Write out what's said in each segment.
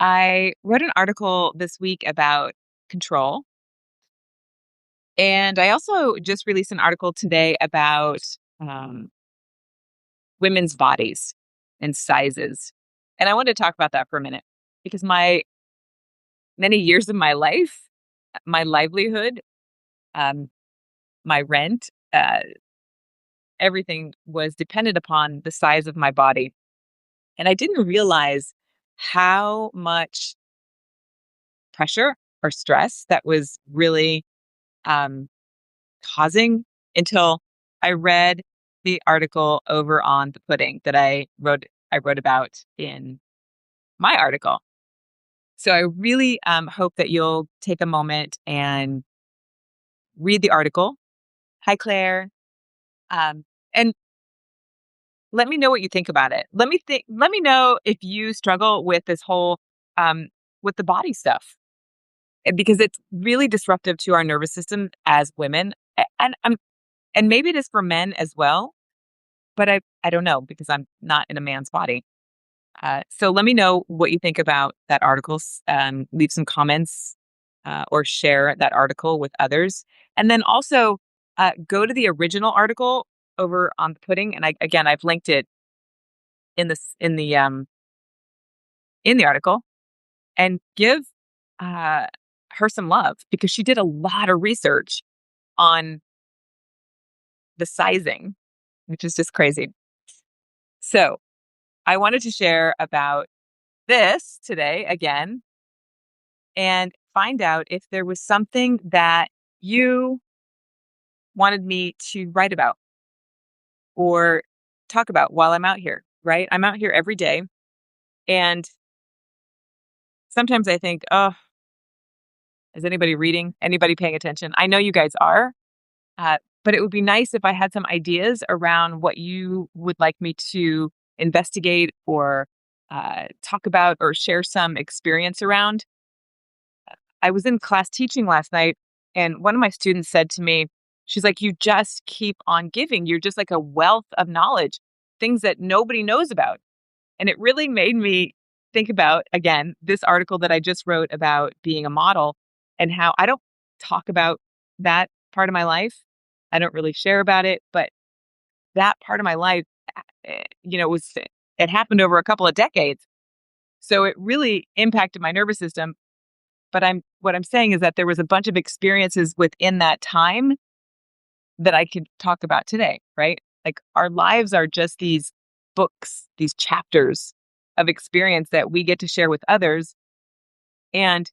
I wrote an article this week about control. And I also just released an article today about um, women's bodies and sizes. And I wanted to talk about that for a minute because my many years of my life, my livelihood, um, my rent, everything was dependent upon the size of my body. And I didn't realize how much pressure or stress that was really um, causing until I read the article over on the pudding that I wrote about in my article. So I really hope that you'll take a moment and read the article. Hi, Claire. And let me know what you think about it. Let me know if you struggle with this whole um, with the body stuff because it's really disruptive to our nervous system as women, and maybe it is for men as well. But I don't know because I'm not in a man's body. So let me know what you think about that article. Leave some comments or share that article with others. And then also go to the original article over on the pudding. And I've linked it in this in the article and give uh, her some love because she did a lot of research on the sizing, which is just crazy. So I wanted to share about this today again and find out if there was something that you wanted me to write about or talk about while I'm out here, right? I'm out here every day. And sometimes I think, oh, is anybody reading? Anybody paying attention? I know you guys are, but it would be nice if I had some ideas around what you would like me to investigate or talk about or share some experience around. I was in class teaching last night, and one of my students said to me, she's like, "You just keep on giving. You're just like a wealth of knowledge, things that nobody knows about." And it really made me think about, again, this article that I just wrote about being a model and how I don't talk about that part of my life. I don't really share about it, but that part of my life, it happened over a couple of decades. So it really impacted my nervous system. But what I'm saying is that there was a bunch of experiences within that time that I could talk about today, right? Like our lives are just these books, these chapters of experience that we get to share with others. And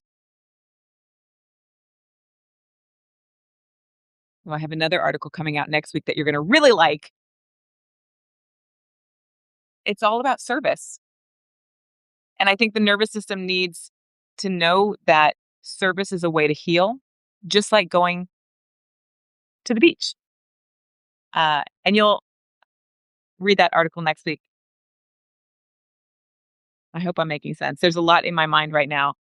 well, I have another article coming out next week that you're going to really like. It's all about service. And I think the nervous system needs to know that service is a way to heal, just like going to the beach. And you'll read that article next week. I hope I'm making sense. There's a lot in my mind right now,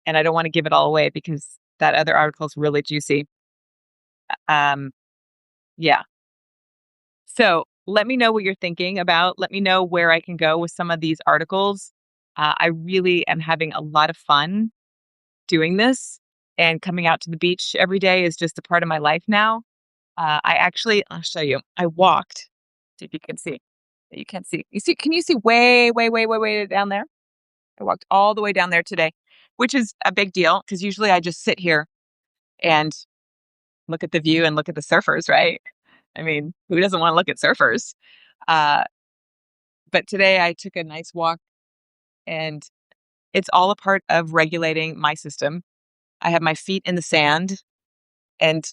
and I don't want to give it all away because that other article is really juicy. Um, yeah. So let me know what you're thinking about. Let me know where I can go with some of these articles. I really am having a lot of fun doing this, and coming out to the beach every day is just a part of my life now. I'll show you. I walked. See if you can see. You can't see. You see? Can you see way, way, way, way, way down there? I walked all the way down there today, which is a big deal because usually I just sit here and look at the view and look at the surfers, right? I mean, who doesn't want to look at surfers? Uh, but today I took a nice walk, and it's all a part of regulating my system. I have my feet in the sand, and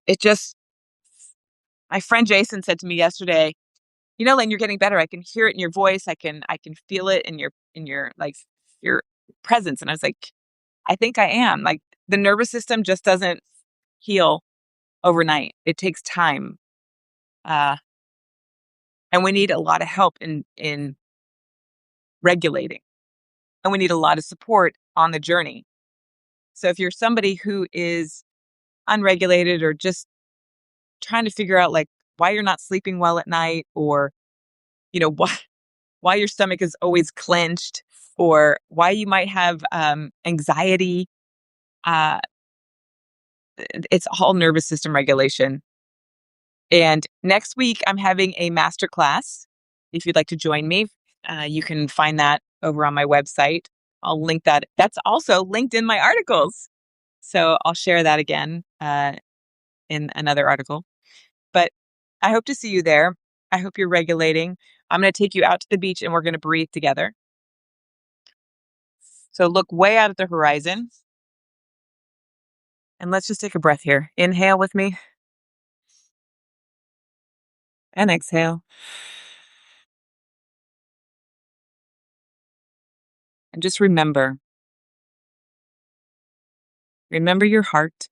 it just, my friend Jason said to me yesterday, Lane, you're getting better. I can hear it in your voice. I can feel it in your like your presence. And I was like, I think I am. Like the nervous system just doesn't heal overnight. It takes time. Uh, and we need a lot of help in regulating. And we need a lot of support on the journey. So if you're somebody who is unregulated or just trying to figure out like why you're not sleeping well at night or, you know, why your stomach is always clenched, or why you might have anxiety. Uh, it's all nervous system regulation. And next week, I'm having a master class. If you'd like to join me, you can find that over on my website. I'll link that. That's also linked in my articles. So I'll share that again in another article. But I hope to see you there. I hope you're regulating. I'm going to take you out to the beach and we're going to breathe together. So look way out at the horizon. And let's just take a breath here. Inhale with me. And exhale. And just remember your heart.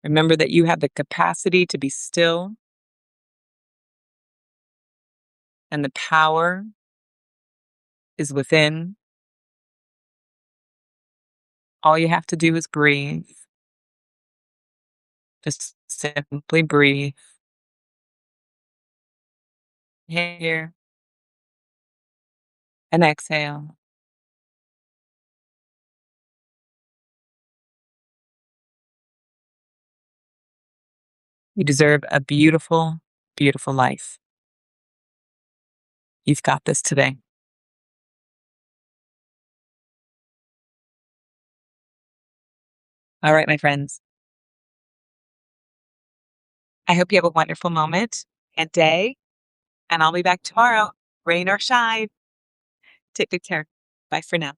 Remember that you have the capacity to be still, and the power is within. All you have to do is breathe. Just simply breathe. Here and exhale. You deserve a beautiful, beautiful life. You've got this today. All right, my friends. I hope you have a wonderful moment and day, and I'll be back tomorrow, rain or shine. Take good care. Bye for now.